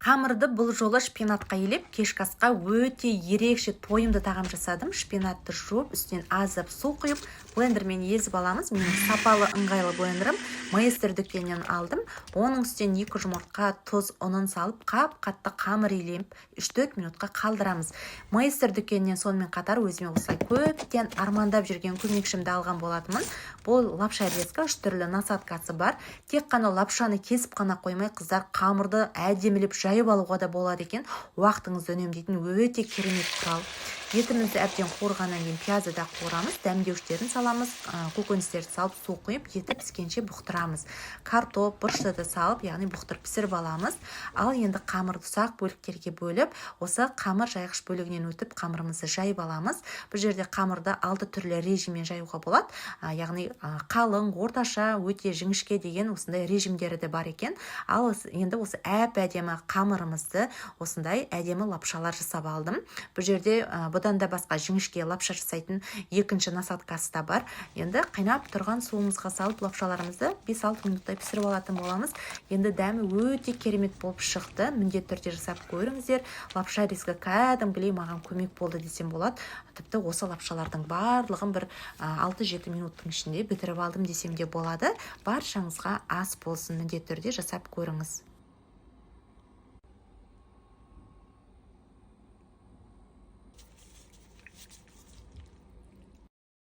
Қамырды бұл жолы шпинатқа елеп, кешкі асқа өте ерекше тойымды тағам жасадым. Шпинатты жуып, үстінен азып су құйып, блендермен езіп аламыз. Менің сапалы ыңғайлы блендерім Maester дүкенінен алдым. Оның үстінен 2 жұмыртқа, тұз, ұнын салып, қатты қамыр илеп, 3-4 минутқа қалдырамыз. Maester дүкенінен сонымен қатар өзіме осылай көптен армандап жүрген көмекшімді алған болатынмын. Бұл лапша резка 3 түрлі насадкасы бар. Тек қана лапшаны кесіп қана қоймай, қыздар қамырды әдемілеп жайып алуға да болады екен. Уақытыңызды үнемдейтін өте керемет құрал. Етімізді әбден қуырғаннан кейін пиязды да қуырамыз, дәмдеуіштерін саламыз, көкөністерді салып су құйып, еті піскенше бұқтырамыз. Картоп, бұрышты да салып, яғни бұқтырып пісіріп аламыз. Ал енді қамырды ұсақ бөліктерге бөліп, осы қамыр жайғыш бөлігінен өтіп, қамырымызды жайып аламыз. Бұл жерде қамырды 6 түрлі режиммен жаюға болады. Яғни қалың, орташа, өте жіңішке деген осындай режимдері де бар екен. Ал енді осы әп-әдемі қамырымызды осындай әдемі лапшалар жасап алдым. Бұл жерде бұдан да басқа жіңішке лапша жасайтын екінші насадкасы да бар. Енді қайнап тұрған суымызға салып лапшаларымызды 5-6 минуттай пісіріп алатын боламыз. Енді дәмі өте керемет болып шықты. Міндетті түрде жасап көріңіздер. Лапша резка кәдімгідей маған көмек болды десем болады. Тіпті осы лапшалардың барлығын бір 6-7 минуттың ішінде бітіріп алдым десем де болады. Баршаңызға ас болсын, міндетті түрде жасап көріңіз.